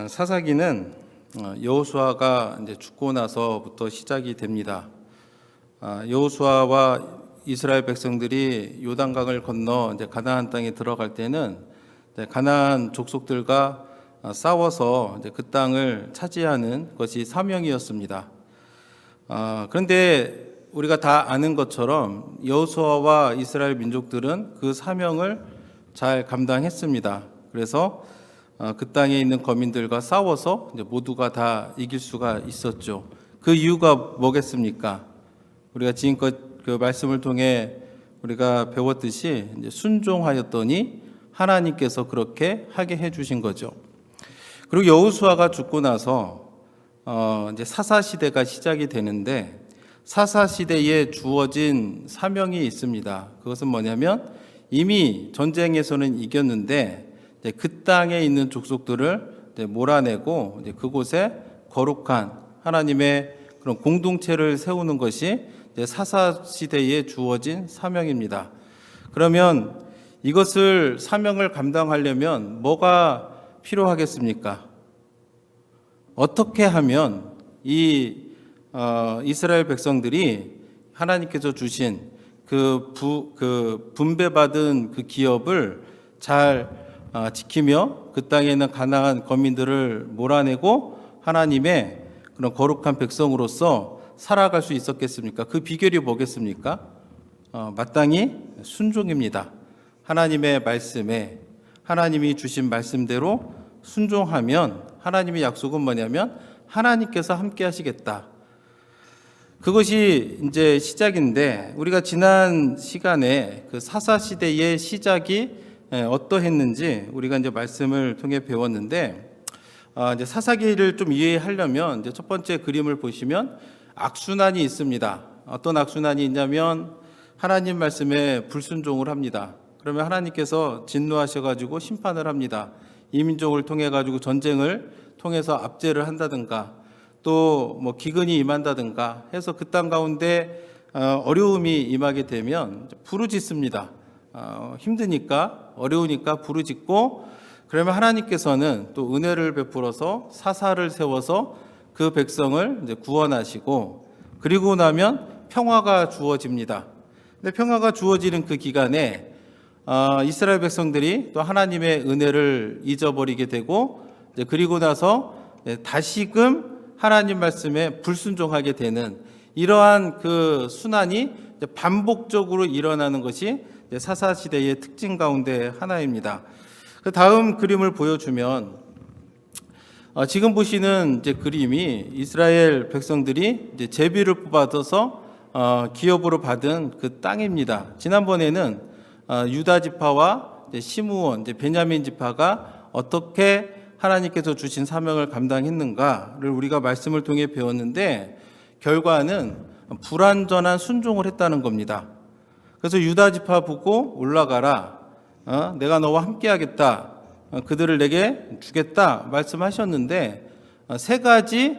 사사기는 여호수아가 이제 죽고 나서부터 시작이 됩니다. 여호수아와 이스라엘 백성들이 요단강을 건너 이제 가나안 땅에 들어갈 때는 가나안 족속들과 싸워서 이제 그 땅을 차지하는 것이 사명이었습니다. 그런데 우리가 다 아는 것처럼 여호수아와 이스라엘 민족들은 그 사명을 잘 감당했습니다. 그래서 그 땅에 있는 거민들과 싸워서 이제 모두가 다 이길 수가 있었죠. 그 이유가 뭐겠습니까? 우리가 지금껏 그 말씀을 통해 우리가 배웠듯이 이제 순종하였더니 하나님께서 그렇게 하게 해주신 거죠. 그리고 여호수아가 죽고 나서 이제 사사 시대가 시작이 되는데 사사 시대에 주어진 사명이 있습니다. 그것은 뭐냐면 이미 전쟁에서는 이겼는데 그 땅에 있는 족속들을 몰아내고 이제 그곳에 거룩한 하나님의 그런 공동체를 세우는 것이 사사 시대에 주어진 사명입니다. 그러면 이것을 사명을 감당하려면 뭐가 필요하겠습니까? 어떻게 하면 이 이스라엘 백성들이 하나님께서 주신 그 분배받은 그 기업을 잘 지키며 그 땅에 있는 가나안 거민들을 몰아내고 하나님의 그런 거룩한 백성으로서 살아갈 수 있었겠습니까? 그 비결이 뭐겠습니까? 마땅히 순종입니다. 하나님의 말씀에 하나님이 주신 말씀대로 순종하면 하나님의 약속은 뭐냐면 하나님께서 함께 하시겠다. 그것이 이제 시작인데 우리가 지난 시간에 그 사사 시대의 시작이 어떠했는지 우리가 이제 말씀을 통해 배웠는데 이제 사사기를 좀 이해하려면 이제 첫 번째 그림을 보시면 악순환이 있습니다. 어떤 악순환이 있냐면 하나님 말씀에 불순종을 합니다. 그러면 하나님께서 진노하셔가지고 심판을 합니다. 이 민족을 통해 가지고 전쟁을 통해서 압제를 한다든가 또 뭐 기근이 임한다든가 해서 그 땅 가운데 어려움이 임하게 되면 부르짖습니다. 힘드니까 어려우니까 부르짖고 그러면 하나님께서는 또 은혜를 베풀어서 사사를 세워서 그 백성을 이제 구원하시고 그리고 나면 평화가 주어집니다. 근데 평화가 주어지는 그 기간에 이스라엘 백성들이 또 하나님의 은혜를 잊어버리게 되고 이제 그리고 나서 다시금 하나님 말씀에 불순종하게 되는 이러한 그 순환이 반복적으로 일어나는 것이 사사 시대의 특징 가운데 하나입니다. 그 다음 그림을 보여주면 지금 보시는 이제 그림이 이스라엘 백성들이 이제 제비를 뽑아서 기업으로 받은 그 땅입니다. 지난번에는 유다 지파와 시므온, 이제 베냐민 지파가 어떻게 하나님께서 주신 사명을 감당했는가를 우리가 말씀을 통해 배웠는데 결과는 불완전한 순종을 했다는 겁니다. 그래서 유다 지파 보고 올라가라. 내가 너와 함께하겠다. 그들을 내게 주겠다 말씀하셨는데 세 가지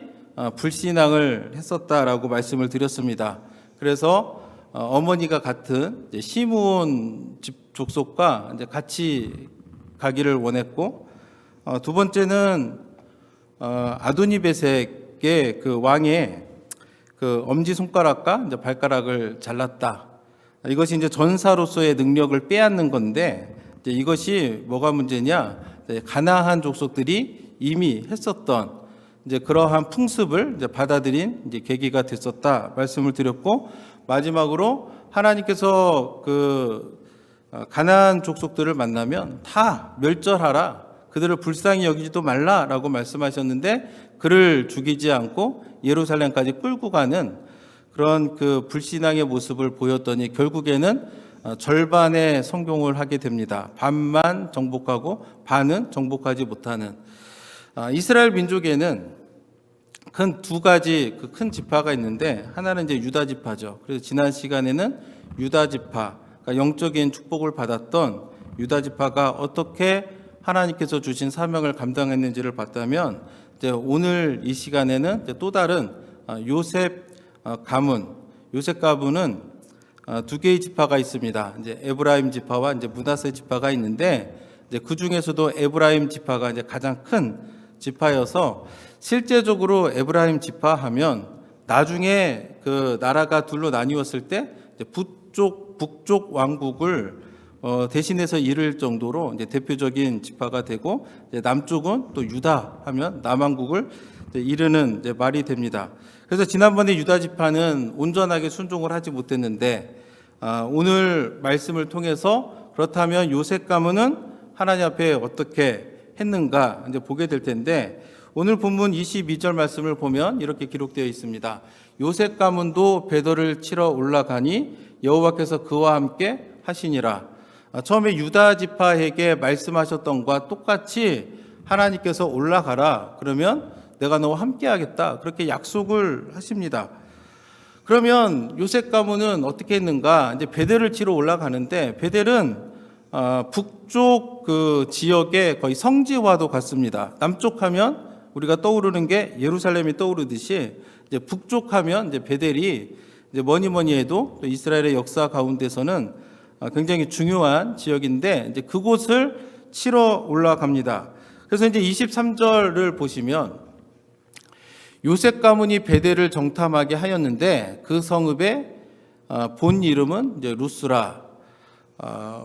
불신앙을 했었다라고 말씀을 드렸습니다. 그래서 어머니가 같은 시므온 집 족속과 이제 같이 가기를 원했고 두 번째는 아도니베섹의 그 왕의 그 엄지 손가락과 이제 발가락을 잘랐다. 이것이 이제 전사로서의 능력을 빼앗는 건데 이제 이것이 뭐가 문제냐? 가나안 족속들이 이미 했었던 이제 그러한 풍습을 이제 받아들인 이제 계기가 됐었다 말씀을 드렸고 마지막으로 하나님께서 그 가나안 족속들을 만나면 다 멸절하라. 그들을 불쌍히 여기지도 말라라고 말씀하셨는데 그를 죽이지 않고 예루살렘까지 끌고 가는 그런 그 불신앙의 모습을 보였더니 결국에는 절반의 성공을 하게 됩니다. 반만 정복하고 반은 정복하지 못하는 이스라엘 민족에는 큰 두 가지 그 큰 지파가 있는데 하나는 이제 유다 지파죠. 그래서 지난 시간에는 유다 지파, 그러니까 영적인 축복을 받았던 유다 지파가 어떻게 하나님께서 주신 사명을 감당했는지를 봤다면 이제 오늘 이 시간에는 이제 또 다른 요셉 가문, 요셉 가문은 두 개의 지파가 있습니다. 이제 에브라임 지파와 이제 므낫세 지파가 있는데 이제 그 중에서도 에브라임 지파가 이제 가장 큰 지파여서 실제적으로 에브라임 지파하면 나중에 그 나라가 둘로 나뉘었을 때 이제 북쪽 왕국을 대신해서 이룰 정도로 이제 대표적인 지파가 되고, 이제 남쪽은 또 유다 하면 남왕국을 이르는 이제 말이 됩니다. 그래서 지난번에 유다 지파는 온전하게 순종을 하지 못했는데, 오늘 말씀을 통해서 그렇다면 요셉 가문은 하나님 앞에 어떻게 했는가 이제 보게 될 텐데, 오늘 본문 22절 말씀을 보면 이렇게 기록되어 있습니다. 요셉 가문도 베들을 치러 올라가니 여호와께서 그와 함께 하시니라. 처음에 유다 지파에게 말씀하셨던 것과 똑같이 하나님께서 올라가라, 그러면 내가 너와 함께 하겠다, 그렇게 약속을 하십니다. 그러면 요셉 가문은 어떻게 했는가? 이제 베델을 치러 올라가는데, 베델은 북쪽 그 지역의 거의 성지와도 같습니다. 남쪽 하면 우리가 떠오르는 게 예루살렘이 떠오르듯이, 이제 북쪽 하면 이제 베델이 이제 뭐니 해도 또 이스라엘의 역사 가운데서는 굉장히 중요한 지역인데, 이제 그곳을 치러 올라갑니다. 그래서 이제 23절을 보시면 요셉 가문이 베델을 정탐하게 하였는데 그 성읍의 본 이름은 이제 루스라.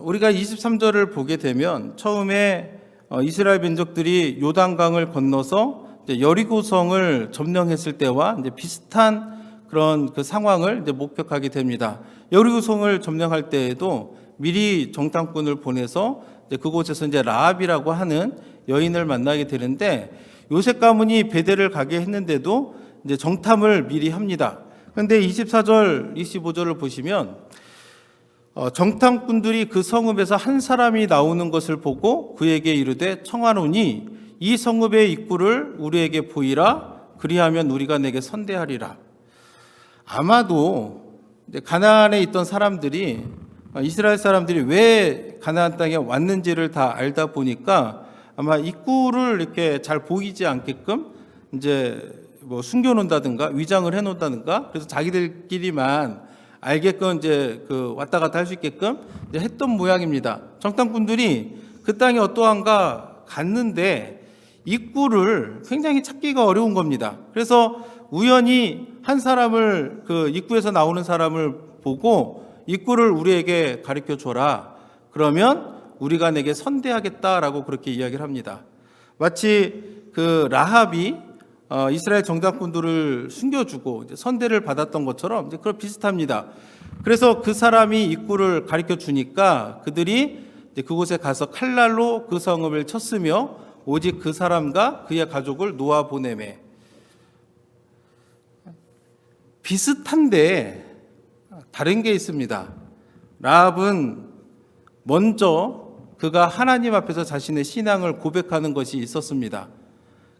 우리가 23절을 보게 되면 처음에 이스라엘 민족들이 요단강을 건너서 이제 여리고성을 점령했을 때와 이제 비슷한 그런 그 상황을 이제 목격하게 됩니다. 여리고성을 점령할 때에도 미리 정탐꾼을 보내서 이제 그곳에서 이제 라합이라고 하는 여인을 만나게 되는데, 요셉 가문이 베델을 가게 했는데도 이제 정탐을 미리 합니다. 그런데 24절, 25절을 보시면 정탐꾼들이 그 성읍에서 한 사람이 나오는 것을 보고 그에게 이르되 청하노니 이 성읍의 입구를 우리에게 보이라, 그리하면 우리가 내게 선대하리라. 아마도 가나안에 있던 사람들이, 이스라엘 사람들이 왜 가나안 땅에 왔는지를 다 알다 보니까 아마 입구를 이렇게 잘 보이지 않게끔 이제 뭐 숨겨놓는다든가 위장을 해놓는다든가, 그래서 자기들끼리만 알게끔 이제 그 왔다 갔다 할 수 있게끔 이제 했던 모양입니다. 정탐꾼들이 그 땅이 어떠한가 갔는데 입구를 굉장히 찾기가 어려운 겁니다. 그래서 우연히 한 사람을, 그 입구에서 나오는 사람을 보고 입구를 우리에게 가르쳐 줘라, 그러면 우리가 내게 선대하겠다라고 그렇게 이야기를 합니다. 마치 그 라합이 이스라엘 정탐꾼들을 숨겨주고 이제 선대를 받았던 것처럼 이제 그런 비슷합니다. 그래서 그 사람이 입구를 가르쳐 주니까 그들이 이제 그곳에 가서 칼날로 그 성읍을 쳤으며 오직 그 사람과 그의 가족을 놓아 보내매. 비슷한데 다른 게 있습니다. 라합은 먼저 그가 하나님 앞에서 자신의 신앙을 고백하는 것이 있었습니다.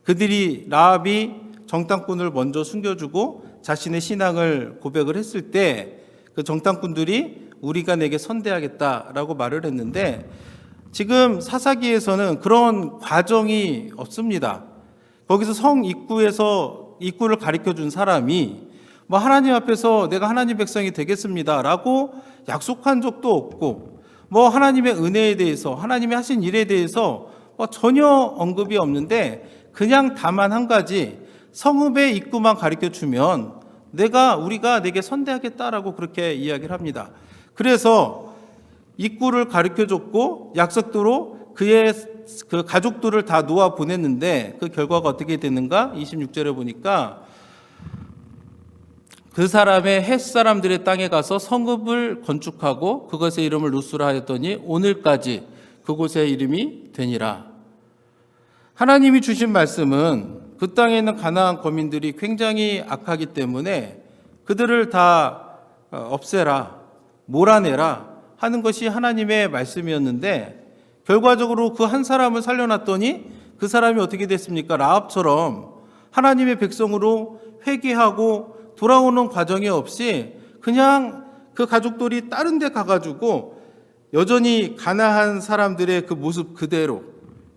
그들이 라합이 정탐꾼을 먼저 숨겨주고 자신의 신앙을 고백을 했을 때 그 정탐꾼들이 우리가 내게 선대하겠다라고 말을 했는데, 지금 사사기에서는 그런 과정이 없습니다. 거기서 성 입구에서 입구를 가르쳐 준 사람이 뭐 하나님 앞에서 내가 하나님 백성이 되겠습니다라고 약속한 적도 없고, 뭐 하나님의 은혜에 대해서, 하나님이 하신 일에 대해서 전혀 언급이 없는데, 그냥 다만 한 가지, 성읍의 입구만 가르쳐 주면 우리가 내게 선대하겠다라고 그렇게 이야기를 합니다. 그래서 입구를 가르쳐 줬고 약속대로 그의 그 가족들을 다 놓아 보냈는데 그 결과가 어떻게 됐는가? 26절에 보니까 그 사람의 헷 사람들의 땅에 가서 성읍을 건축하고 그것의 이름을 루스라 하였더니 오늘까지 그곳의 이름이 되니라. 하나님이 주신 말씀은 그 땅에 있는 가나안 거민들이 굉장히 악하기 때문에 그들을 다 없애라, 몰아내라 하는 것이 하나님의 말씀이었는데, 결과적으로 그 한 사람을 살려놨더니 그 사람이 어떻게 됐습니까? 라합처럼 하나님의 백성으로 회개하고 돌아오는 과정이 없이 그냥 그 가족들이 다른 데 가가지고 여전히 가나안 사람들의 그 모습 그대로,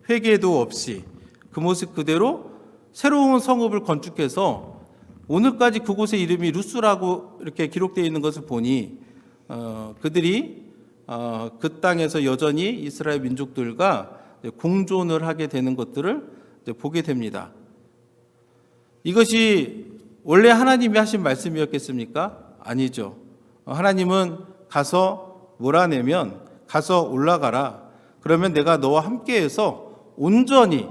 회개도 없이 그 모습 그대로 새로운 성읍을 건축해서 오늘까지 그곳의 이름이 루스라고 이렇게 기록되어 있는 것을 보니 그들이 그 땅에서 여전히 이스라엘 민족들과 공존을 하게 되는 것들을 이제 보게 됩니다. 이것이 원래 하나님이 하신 말씀이었겠습니까? 아니죠. 하나님은 가서 몰아내면 가서 올라가라. 그러면 내가 너와 함께해서 온전히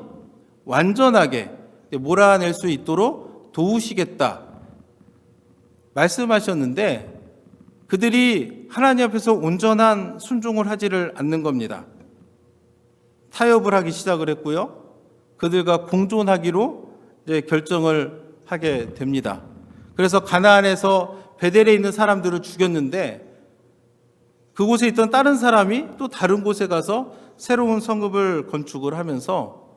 완전하게 몰아낼 수 있도록 도우시겠다 말씀하셨는데 그들이 하나님 앞에서 온전한 순종을 하지를 않는 겁니다. 타협을 하기 시작을 했고요. 그들과 공존하기로 이제 결정을 하게 됩니다. 그래서 가나안에서 베델에 있는 사람들을 죽였는데 그곳에 있던 다른 사람이 또 다른 곳에 가서 새로운 성읍을 건축을 하면서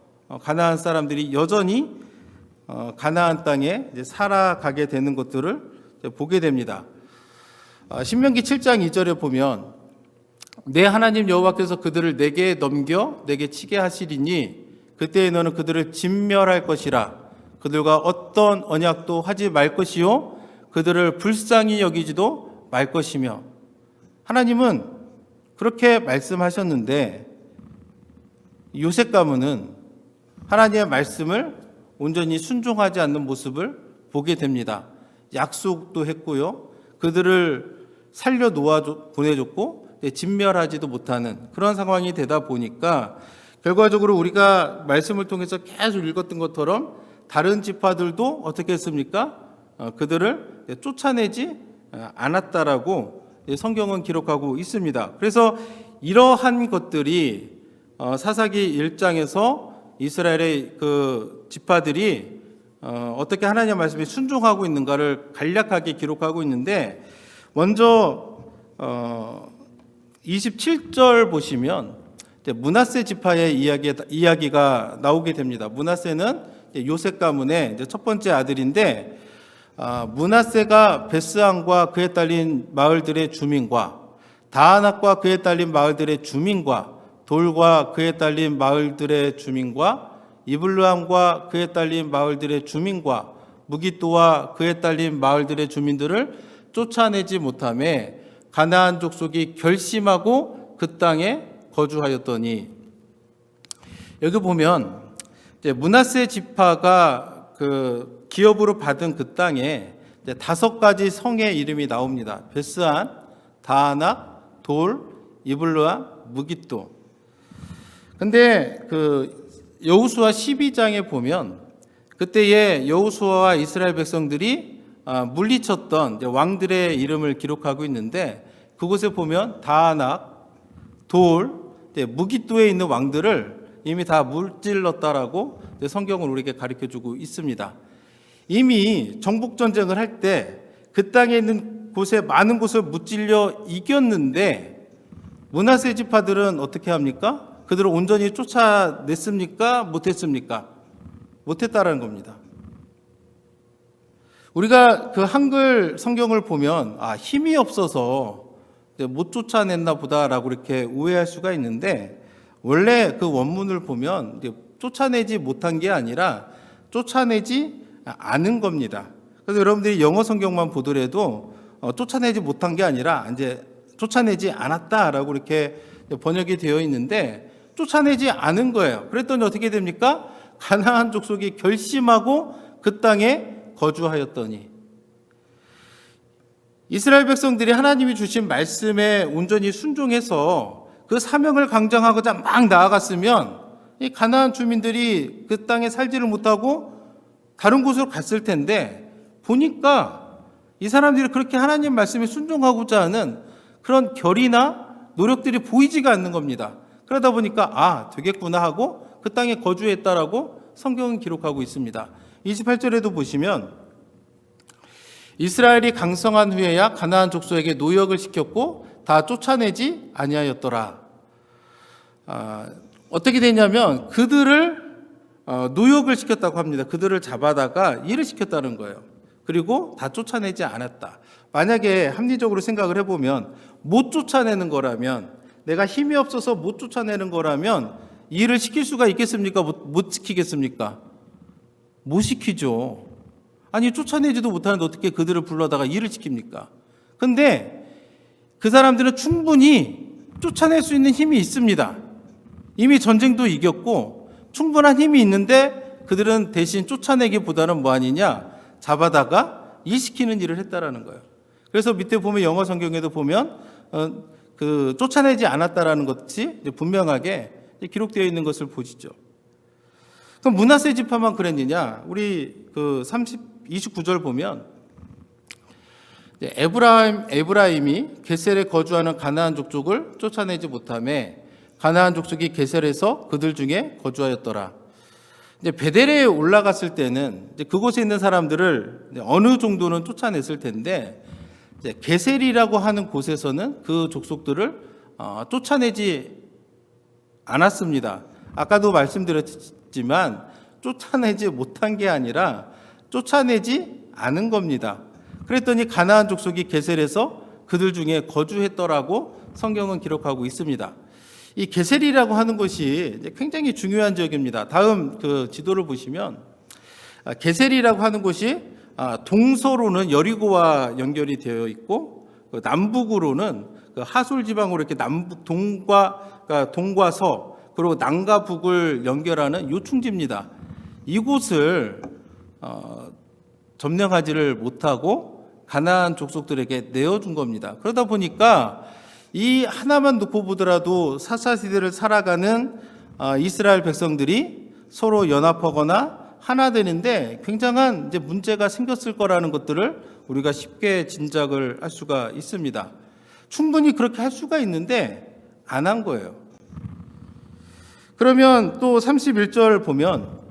가나안 사람들이 여전히 가나안 땅에 이제 살아가게 되는 것들을 보게 됩니다. 신명기 7장 2절에 보면 내 하나님 여호와께서 그들을 내게 넘겨 내게 치게 하시리니 그때에 너는 그들을 진멸할 것이라. 그들과 어떤 언약도 하지 말 것이요 그들을 불쌍히 여기지도 말 것이며. 하나님은 그렇게 말씀하셨는데 요셉 가문은 하나님의 말씀을 온전히 순종하지 않는 모습을 보게 됩니다. 약속도 했고요. 그들을 살려 놓아 보내줬고 진멸하지도 못하는 그런 상황이 되다 보니까 결과적으로 우리가 말씀을 통해서 계속 읽었던 것처럼 다른 지파들도 어떻게 했습니까? 그들을 쫓아내지 않았다라고 성경은 기록하고 있습니다. 그래서 이러한 것들이 사사기 1장에서 이스라엘의 그 지파들이 어떻게 하나님의 말씀에 순종하고 있는가를 간략하게 기록하고 있는데 먼저 27절 보시면 므낫세 지파의 이야기가 나오게 됩니다. 므낫세는 요셉 가문의 첫 번째 아들인데 므낫세가 베스안과 그에 딸린 마을들의 주민과 다아낙과 그에 딸린 마을들의 주민과 돌과 그에 딸린 마을들의 주민과 이블루함과 그에 딸린 마을들의 주민과 무기또와 그에 딸린 마을들의 주민들을 쫓아내지 못하며 가나안 족속이 결심하고 그 땅에 거주하였더니 여기 보면 므낫세 지파가 그 기업으로 받은 그 땅에 5가지 성의 이름이 나옵니다. 베스안, 다아낙, 돌, 이블루함, 무기또. 근데 그 여호수아 12장에 보면 그때에 여호수아와 이스라엘 백성들이 물리쳤던 왕들의 이름을 기록하고 있는데 그곳에 보면 다아낙, 돌, 무기또에 있는 왕들을 이미 다 물질렀다라고 성경을 우리에게 가르쳐주고 있습니다. 이미 정복전쟁을 할 때 그 땅에 있는 곳에 많은 곳을 무찔려 이겼는데 므낫세 지파들은 어떻게 합니까? 그들을 온전히 쫓아냈습니까? 못했습니까? 못했다라는 겁니다. 우리가 그 한글 성경을 보면 힘이 없어서 못 쫓아냈나 보다라고 이렇게 오해할 수가 있는데 원래 그 원문을 보면 쫓아내지 못한 게 아니라 쫓아내지 않은 겁니다. 그래서 여러분들이 영어 성경만 보더라도 쫓아내지 못한 게 아니라 이제 쫓아내지 않았다라고 이렇게 번역이 되어 있는데 쫓아내지 않은 거예요. 그랬더니 어떻게 됩니까? 가나안 족속이 결심하고 그 땅에 거주하였더니 이스라엘 백성들이 하나님이 주신 말씀에 온전히 순종해서 그 사명을 강장하고자 막 나아갔으면 이 가나안 주민들이 그 땅에 살지를 못하고 다른 곳으로 갔을 텐데 보니까 이 사람들이 그렇게 하나님 말씀에 순종하고자 하는 그런 결의나 노력들이 보이지가 않는 겁니다. 그러다 보니까 되겠구나 하고 그 땅에 거주했다라고 성경은 기록하고 있습니다. 28절에도 보시면 이스라엘이 강성한 후에야 가나안 족속에게 노역을 시켰고 다 쫓아내지 아니하였더라. 어떻게 되냐면 그들을 노역을 시켰다고 합니다. 그들을 잡아다가 일을 시켰다는 거예요. 그리고 다 쫓아내지 않았다. 만약에 합리적으로 생각을 해보면 못 쫓아내는 거라면 내가 힘이 없어서 못 쫓아내는 거라면 일을 시킬 수가 있겠습니까? 못 지키겠습니까? 못 시키죠. 아니 쫓아내지도 못하는데 어떻게 그들을 불러다가 일을 시킵니까? 근데 그 사람들은 충분히 쫓아낼 수 있는 힘이 있습니다. 이미 전쟁도 이겼고 충분한 힘이 있는데 그들은 대신 쫓아내기보다는 뭐 아니냐? 잡아다가 일시키는 일을 했다라는 거예요. 그래서 밑에 보면 영어 성경에도 보면 그 쫓아내지 않았다라는 것이 분명하게 기록되어 있는 것을 보시죠. 그럼 므낫세 지파만 그랬느냐? 우리 그 29절 보면 에브라임이 게셀에 거주하는 가나안 족속을 쫓아내지 못하매 가나안 족속이 게셀에서 그들 중에 거주하였더라. 이제 베델에 올라갔을 때는 이제 그곳에 있는 사람들을 어느 정도는 쫓아냈을 텐데 이제 게셀이라고 하는 곳에서는 그 족속들을 쫓아내지 않았습니다. 아까도 말씀드렸지만 쫓아내지 못한 게 아니라 쫓아내지 않은 겁니다. 그랬더니 가나안 족속이 게셀에서 그들 중에 거주했더라고 성경은 기록하고 있습니다. 이 게셀이라고 하는 것이 굉장히 중요한 지역입니다. 다음 그 지도를 보시면 게셀이라고 하는 곳이 동서로는 여리고와 연결이 되어 있고 남북으로는 그 하솔 지방으로 이렇게 남북 동과 서 그리고 남과 북을 연결하는 요충지입니다. 이곳을 점령하지를 못하고 가나안 족속들에게 내어준 겁니다. 그러다 보니까 이 하나만 놓고 보더라도 사사시대를 살아가는 이스라엘 백성들이 서로 연합하거나 하나 되는데 굉장한 이제 문제가 생겼을 거라는 것들을 우리가 쉽게 짐작을 할 수가 있습니다. 충분히 그렇게 할 수가 있는데 안 한 거예요. 그러면 또 31절 보면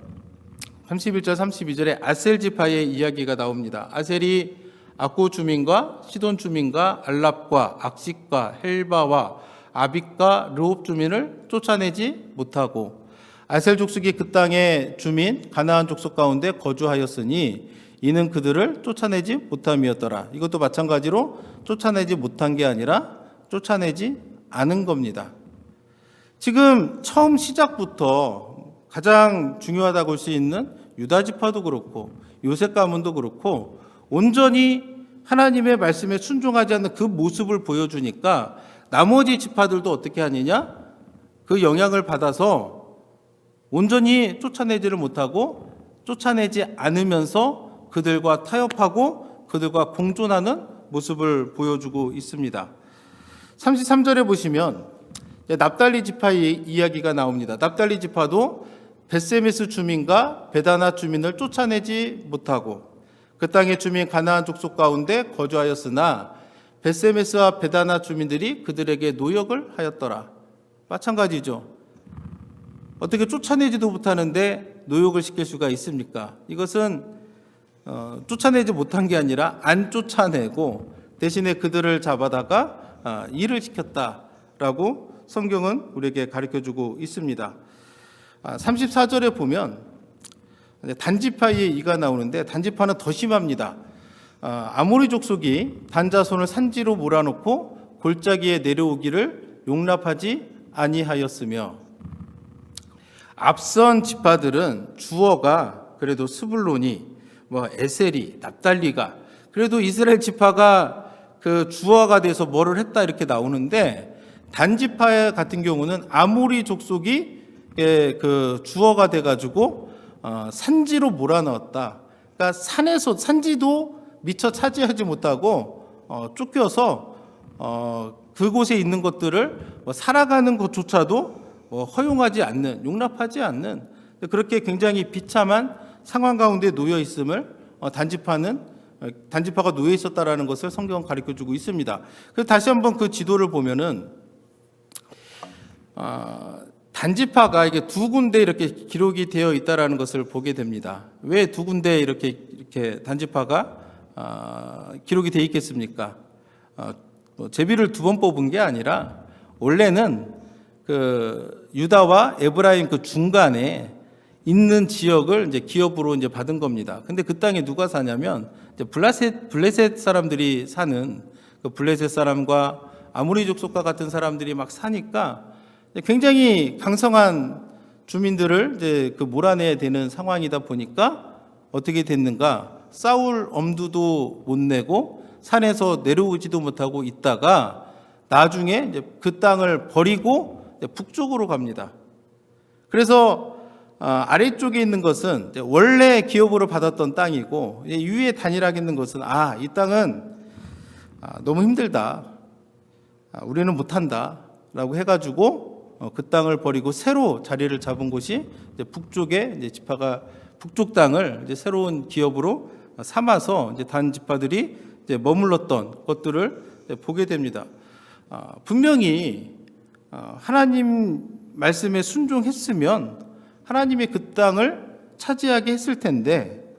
31절 32절에 아셀 지파의 이야기가 나옵니다. 아셀이 악고 주민과 시돈 주민과 알랍과 악식과 헬바와 아빅과 르홉 주민을 쫓아내지 못하고 아셀 족속이 그 땅의 주민 가나안 족속 가운데 거주하였으니 이는 그들을 쫓아내지 못함이었더라. 이것도 마찬가지로 쫓아내지 못한 게 아니라 쫓아내지 않은 겁니다. 지금 처음 시작부터 가장 중요하다고 볼 수 있는 유다 지파도 그렇고 요셉 가문도 그렇고 온전히 하나님의 말씀에 순종하지 않는 그 모습을 보여주니까 나머지 지파들도 어떻게 하느냐? 그 영향을 받아서 온전히 쫓아내지를 못하고 쫓아내지 않으면서 그들과 타협하고 그들과 공존하는 모습을 보여주고 있습니다. 33절에 보시면 납달리 지파의 이야기가 나옵니다. 납달리 지파도 벳세메스 주민과 베다나 주민을 쫓아내지 못하고 그 땅의 주민 가나안 족속 가운데 거주하였으나 벳세메스와 베다나 주민들이 그들에게 노역을 하였더라. 마찬가지죠. 어떻게 쫓아내지도 못하는데 노역을 시킬 수가 있습니까? 이것은 쫓아내지 못한 게 아니라 안 쫓아내고 대신에 그들을 잡아다가 일을 시켰다라고 성경은 우리에게 가르쳐주고 있습니다. 34절에 보면 단지파의 이가 나오는데 단지파는 더 심합니다. 아모리 족속이 단자손을 산지로 몰아놓고 골짜기에 내려오기를 용납하지 아니하였으며 앞선 지파들은 주어가 그래도 스불론이 에셀이 납달리가 그래도 이스라엘 지파가 그 주어가 돼서 뭐를 했다 이렇게 나오는데 단지파 같은 경우는 아모리 족속이 그 주어가 돼가지고 산지로 몰아넣었다. 그러니까 산에서 산지도 미처 차지하지 못하고 쫓겨서 그곳에 있는 것들을 살아가는 것조차도 허용하지 않는, 용납하지 않는 그렇게 굉장히 비참한 상황 가운데 놓여 있음을 단지파가 놓여 있었다라는 것을 성경은 가르쳐주고 있습니다. 그래서 다시 한번 그 지도를 보면은 단지파가 이게 두 군데 이렇게 기록이 되어 있다라는 것을 보게 됩니다. 왜 두 군데 이렇게 단지파가 기록이 되어 있겠습니까? 제비를 두 번 뽑은 게 아니라 원래는 그 유다와 에브라임 그 중간에 있는 지역을 이제 기업으로 이제 받은 겁니다. 근데 그 땅에 누가 사냐면 이제 블레셋 사람들이 사는 그 블레셋 사람과 아모리 족속과 같은 사람들이 막 사니까 굉장히 강성한 주민들을 이제 그 몰아내야 되는 상황이다 보니까 어떻게 됐는가? 싸울 엄두도 못 내고 산에서 내려오지도 못하고 있다가 나중에 이제 그 땅을 버리고 북쪽으로 갑니다. 그래서 아래쪽에 있는 것은 이제 원래 기업으로 받았던 땅이고, 위에 단일하게 있는 것은 이 땅은 너무 힘들다, 우리는 못한다라고 해가지고 그 땅을 버리고 새로 자리를 잡은 곳이 이제 북쪽에 이제 지파가 북쪽 땅을 이제 새로운 기업으로 삼아서 이제 단 지파들이 이제 머물렀던 것들을 이제 보게 됩니다. 분명히 하나님 말씀에 순종했으면 하나님이 그 땅을 차지하게 했을 텐데,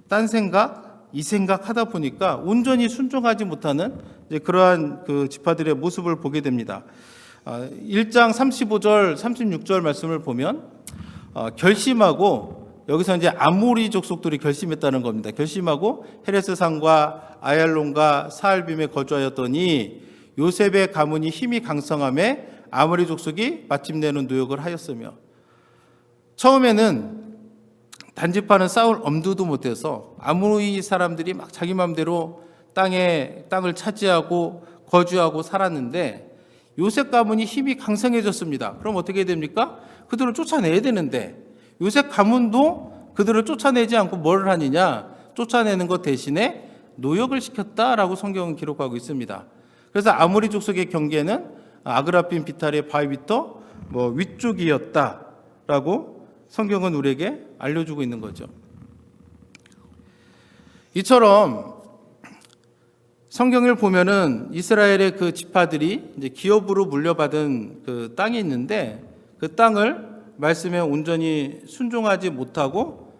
딴 생각, 이 생각 하다 보니까 온전히 순종하지 못하는 이제 그러한 그 지파들의 모습을 보게 됩니다. 1장 35절, 36절 말씀을 보면 결심하고, 여기서 이제 아모리 족속들이 결심했다는 겁니다. 결심하고 헤레스산과 아얄론과 사알빔에 거주하였더니 요셉의 가문이 힘이 강성함에 아모리 족속이 마침내는 노역을 하였으며, 처음에는 단지파는 싸울 엄두도 못해서 아모리 사람들이 막 자기 마음대로 땅을 차지하고 거주하고 살았는데, 요셉 가문이 힘이 강성해졌습니다. 그럼 어떻게 됩니까? 그들을 쫓아내야 되는데 요셉 가문도 그들을 쫓아내지 않고 뭘 하느냐? 쫓아내는 것 대신에 노역을 시켰다라고 성경은 기록하고 있습니다. 그래서 아모리 족속의 경계는 아그라핀 비탈의 바위부터 위쪽이었다라고 성경은 우리에게 알려주고 있는 거죠. 이처럼 성경을 보면은 이스라엘의 그 지파들이 이제 기업으로 물려받은 그 땅이 있는데, 그 땅을 말씀에 온전히 순종하지 못하고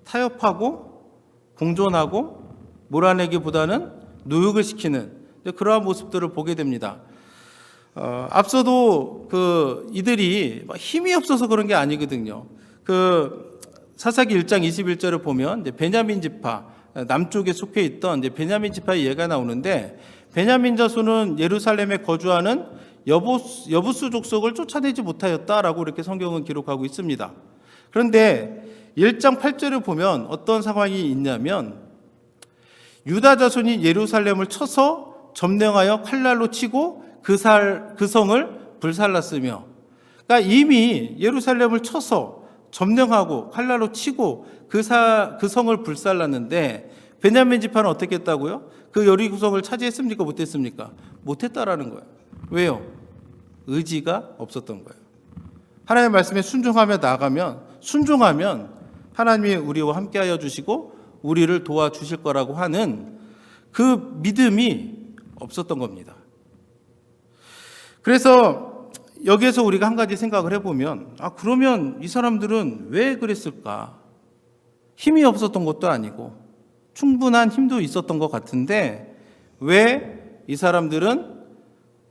타협하고 공존하고 몰아내기보다는 노역을 시키는 그러한 모습들을 보게 됩니다. 앞서도 이들이 힘이 없어서 그런 게 아니거든요. 사사기 1장 21절을 보면 이제 베냐민 지파, 남쪽에 속해 있던 이제 베냐민 지파의 예가 나오는데, 베냐민 자손은 예루살렘에 거주하는 여부수 족속을 쫓아내지 못하였다라고 이렇게 성경은 기록하고 있습니다. 그런데 1장 8절을 보면 어떤 상황이 있냐면, 유다 자손이 예루살렘을 쳐서 점령하여 칼날로 치고 그 성을 불살랐으며, 그러니까 이미 예루살렘을 쳐서 점령하고 칼날로 치고 그 성을 불살랐는데, 베냐민 지파는 어떻게 했다고요? 그 여리고성을 차지했습니까? 못했습니까? 못했다라는 거예요. 왜요? 의지가 없었던 거예요. 하나님의 말씀에 순종하며 나아가면, 순종하면 하나님이 우리와 함께하여 주시고 우리를 도와주실 거라고 하는 그 믿음이 없었던 겁니다. 그래서 여기에서 우리가 한 가지 생각을 해보면, 그러면 이 사람들은 왜 그랬을까? 힘이 없었던 것도 아니고 충분한 힘도 있었던 것 같은데, 왜 이 사람들은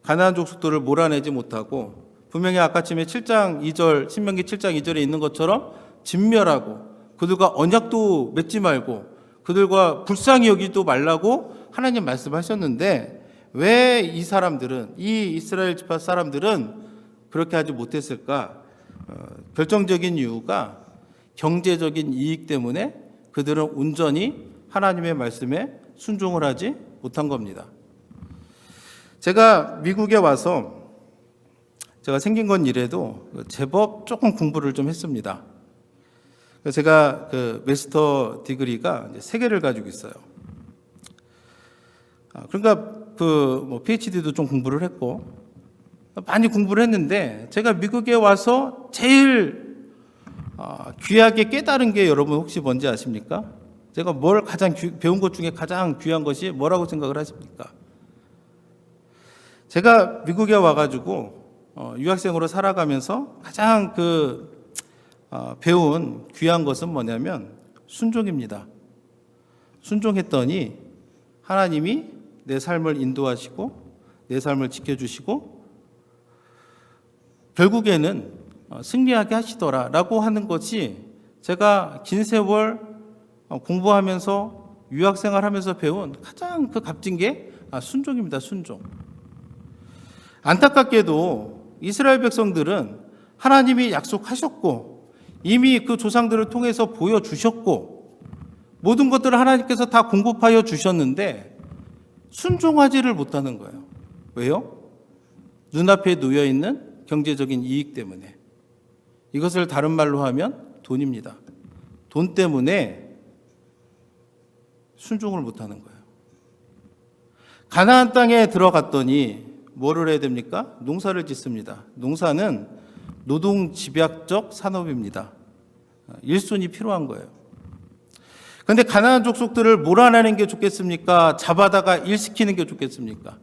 가나안 족속들을 몰아내지 못하고, 분명히 아까쯤에 7장 2절, 신명기 7장 2절에 있는 것처럼 진멸하고 그들과 언약도 맺지 말고 그들과 불쌍히 여기도 말라고 하나님 말씀하셨는데, 왜 이 사람들은, 이 이스라엘 지파 사람들은 그렇게 하지 못했을까? 결정적인 이유가 경제적인 이익 때문에 그들은 온전히 하나님의 말씀에 순종을 하지 못한 겁니다. 제가 미국에 와서, 제가 생긴 건 이래도 제법 조금 공부를 좀 했습니다. 제가 마스터 디그리가 3개를 가지고 있어요. 그러니까 PhD도 좀 공부를 했고 많이 공부를 했는데, 제가 미국에 와서 제일 귀하게 깨달은 게 여러분 혹시 뭔지 아십니까? 제가 배운 것 중에 가장 귀한 것이 뭐라고 생각을 하십니까? 제가 미국에 와가지고 유학생으로 살아가면서 가장 배운 귀한 것은 뭐냐면 순종입니다. 순종했더니 하나님이 내 삶을 인도하시고 내 삶을 지켜주시고 결국에는 승리하게 하시더라라고 하는 것이 제가 긴 세월 공부하면서 유학생활하면서 배운 가장 값진 게 순종입니다. 순종. 안타깝게도 이스라엘 백성들은 하나님이 약속하셨고 이미 그 조상들을 통해서 보여주셨고 모든 것들을 하나님께서 다 공급하여 주셨는데 순종하지를 못하는 거예요. 왜요? 눈앞에 놓여있는 경제적인 이익 때문에. 이것을 다른 말로 하면 돈입니다. 돈 때문에 순종을 못하는 거예요. 가나안 땅에 들어갔더니 뭐를 해야 됩니까? 농사를 짓습니다. 농사는 노동 집약적 산업입니다. 일손이 필요한 거예요. 그런데 가나안 족속들을 몰아내는 게 좋겠습니까? 잡아다가 일시키는 게 좋겠습니까?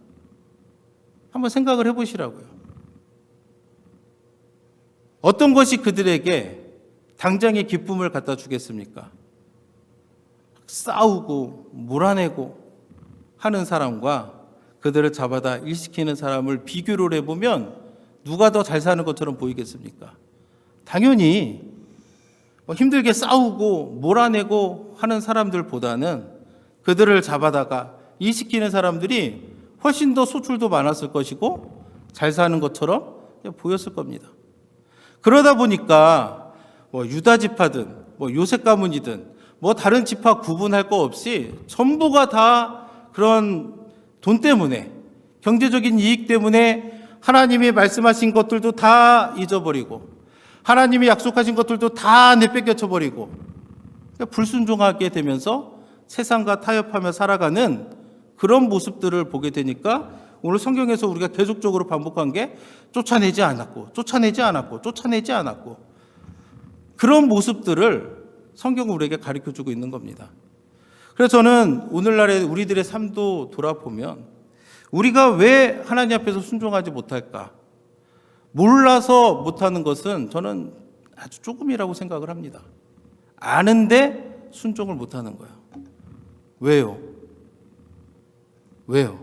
한번 생각을 해보시라고요. 어떤 것이 그들에게 당장의 기쁨을 갖다 주겠습니까? 싸우고 몰아내고 하는 사람과 그들을 잡아다 일시키는 사람을 비교를 해보면 누가 더 잘 사는 것처럼 보이겠습니까? 당연히 힘들게 싸우고 몰아내고 하는 사람들보다는 그들을 잡아다가 일시키는 사람들이 훨씬 더 소출도 많았을 것이고 잘 사는 것처럼 보였을 겁니다. 그러다 보니까 유다 지파든 요셉 가문이든 다른 지파 구분할 거 없이 전부가 다 그런 돈 때문에, 경제적인 이익 때문에 하나님이 말씀하신 것들도 다 잊어버리고 하나님이 약속하신 것들도 다 내뺏겨 버리고 불순종하게 되면서 세상과 타협하며 살아가는 그런 모습들을 보게 되니까 오늘 성경에서 우리가 계속적으로 반복한 게 쫓아내지 않았고 그런 모습들을 성경은 우리에게 가르쳐주고 있는 겁니다. 그래서 저는 오늘날의 우리들의 삶도 돌아보면 우리가 왜 하나님 앞에서 순종하지 못할까? 몰라서 못하는 것은 저는 아주 조금이라고 생각을 합니다. 아는데 순종을 못하는 거예요. 왜요?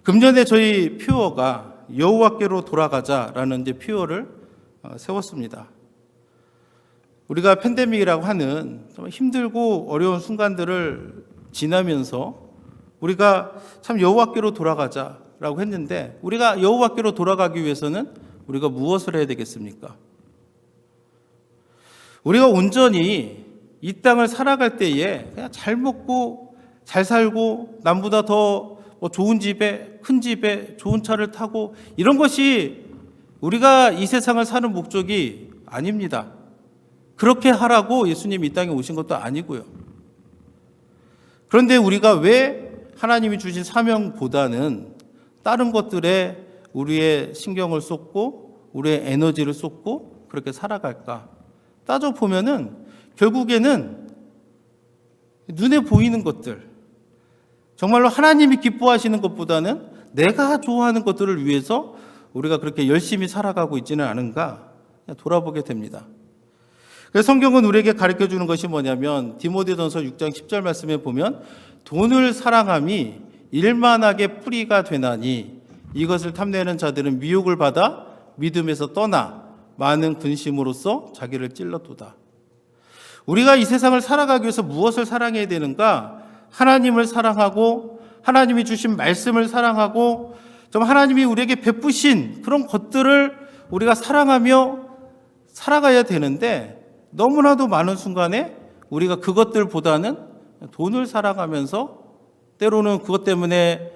금년에 저희 퓨어가 여호와께로 돌아가자라는 퓨어를 세웠습니다. 우리가 팬데믹이라고 하는 좀 힘들고 어려운 순간들을 지나면서 우리가 참 여호와께로 돌아가자라고 했는데 우리가 여호와께로 돌아가기 위해서는 우리가 무엇을 해야 되겠습니까? 우리가 온전히 이 땅을 살아갈 때에 그냥 잘 먹고 잘 살고 남보다 더 좋은 집에 큰 집에 좋은 차를 타고 이런 것이 우리가 이 세상을 사는 목적이 아닙니다. 그렇게 하라고 예수님이 이 땅에 오신 것도 아니고요. 그런데 우리가 왜 하나님이 주신 사명보다는 다른 것들에 우리의 신경을 쏟고 우리의 에너지를 쏟고 그렇게 살아갈까? 따져보면은 결국에는 눈에 보이는 것들, 정말로 하나님이 기뻐하시는 것보다는 내가 좋아하는 것들을 위해서 우리가 그렇게 열심히 살아가고 있지는 않은가 돌아보게 됩니다. 그래서 성경은 우리에게 가르쳐주는 것이 뭐냐면 디모데전서 6장 10절 말씀에 보면 돈을 사랑함이 일만하게 뿌리가 되나니 이것을 탐내는 자들은 미혹을 받아 믿음에서 떠나 많은 근심으로써 자기를 찔렀도다. 우리가 이 세상을 살아가기 위해서 무엇을 사랑해야 되는가? 하나님을 사랑하고 하나님이 주신 말씀을 사랑하고 좀 하나님이 우리에게 베푸신 그런 것들을 우리가 사랑하며 살아가야 되는데 너무나도 많은 순간에 우리가 그것들보다는 돈을 사랑하면서 때로는 그것 때문에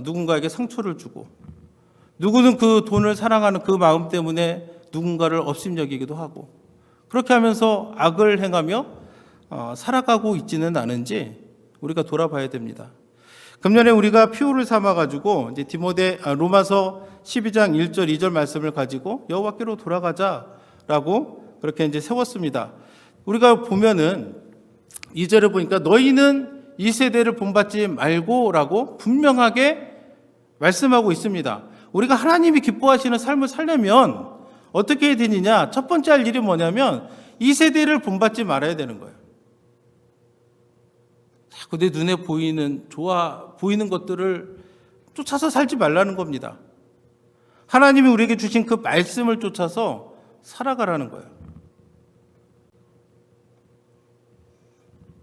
누군가에게 상처를 주고 누구는 그 돈을 사랑하는 그 마음 때문에 누군가를 업신여기기도 하고 그렇게 하면서 악을 행하며 살아가고 있지는 않은지 우리가 돌아봐야 됩니다. 금년에 우리가 표를 삼아가지고 이제 로마서 12장 1절 2절 말씀을 가지고 여호와께로 돌아가자라고 그렇게 이제 세웠습니다. 우리가 보면은 2절을 보니까 너희는 이 세대를 본받지 말고라고 분명하게 말씀하고 있습니다. 우리가 하나님이 기뻐하시는 삶을 살려면 어떻게 해야 되느냐? 첫 번째 할 일이 뭐냐면 이 세대를 본받지 말아야 되는 거예요. 자꾸 내 눈에 보이는 좋아 보이는 것들을 쫓아서 살지 말라는 겁니다. 하나님이 우리에게 주신 그 말씀을 쫓아서 살아가라는 거예요.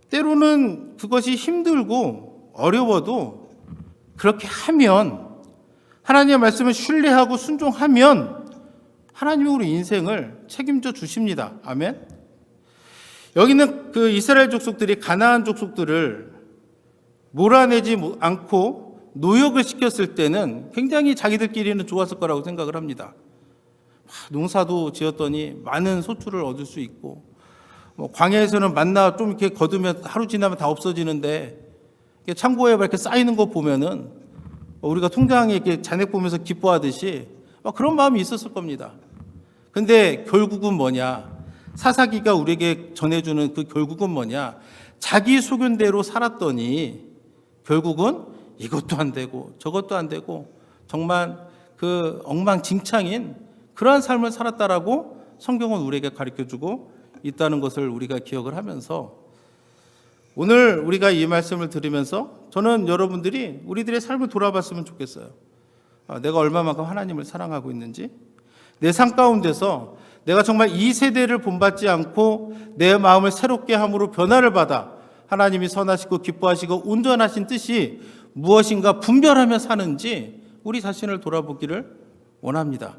때로는 그것이 힘들고 어려워도 그렇게 하면 하나님의 말씀을 신뢰하고 순종하면 하나님이 우리 인생을 책임져 주십니다. 아멘. 여기는 그 이스라엘 족속들이 가나안 족속들을 몰아내지 않고 노역을 시켰을 때는 굉장히 자기들끼리는 좋았을 거라고 생각을 합니다. 농사도 지었더니 많은 소출을 얻을 수 있고, 뭐 광야에서는 만나 좀 이렇게 거두면 하루 지나면 다 없어지는데 창고에 이렇게 쌓이는 거 보면은 우리가 통장에 이렇게 잔액 보면서 기뻐하듯이 그런 마음이 있었을 겁니다. 근데 결국은 뭐냐? 사사기가 우리에게 전해주는 그 결국은 뭐냐? 자기 소견대로 살았더니 결국은 이것도 안 되고 저것도 안 되고 정말 그 엉망진창인 그러한 삶을 살았다라고 성경은 우리에게 가르쳐주고 있다는 것을 우리가 기억을 하면서, 오늘 우리가 이 말씀을 들으면서 저는 여러분들이 우리들의 삶을 돌아봤으면 좋겠어요. 내가 얼마만큼 하나님을 사랑하고 있는지, 내 삶 가운데서 내가 정말 이 세대를 본받지 않고 내 마음을 새롭게 함으로 변화를 받아 하나님이 선하시고 기뻐하시고 온전하신 뜻이 무엇인가 분별하며 사는지 우리 자신을 돌아보기를 원합니다.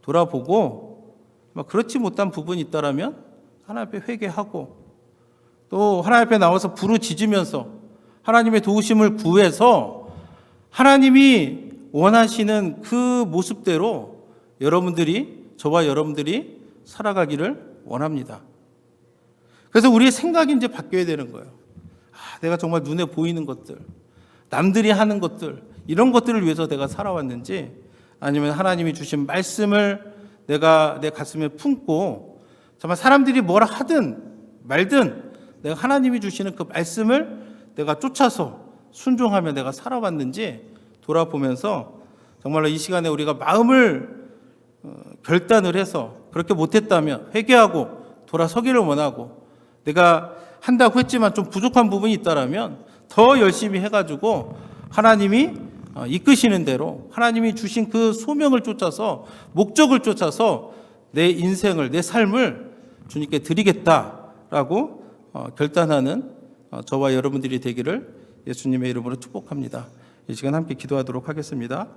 돌아보고 그렇지 못한 부분이 있다라면 하나님 앞에 회개하고, 또 하나님 앞에 나와서 부르짖으면서 하나님의 도우심을 구해서 하나님이 원하시는 그 모습대로 저와 여러분들이 살아가기를 원합니다. 그래서 우리의 생각이 이제 바뀌어야 되는 거예요. 내가 정말 눈에 보이는 것들, 남들이 하는 것들, 이런 것들을 위해서 내가 살아왔는지, 아니면 하나님이 주신 말씀을 내가 내 가슴에 품고 정말 사람들이 뭐라 하든 말든 내가 하나님이 주시는 그 말씀을 내가 쫓아서 순종하며 내가 살아왔는지 돌아보면서 정말로 이 시간에 우리가 마음을 결단을 해서 그렇게 못했다면 회개하고 돌아서기를 원하고, 내가 한다고 했지만 좀 부족한 부분이 있다라면 더 열심히 해가지고 하나님이 이끄시는 대로 하나님이 주신 그 소명을 쫓아서, 목적을 쫓아서 내 인생을, 내 삶을 주님께 드리겠다라고 결단하는 저와 여러분들이 되기를 예수님의 이름으로 축복합니다. 이 시간 함께 기도하도록 하겠습니다.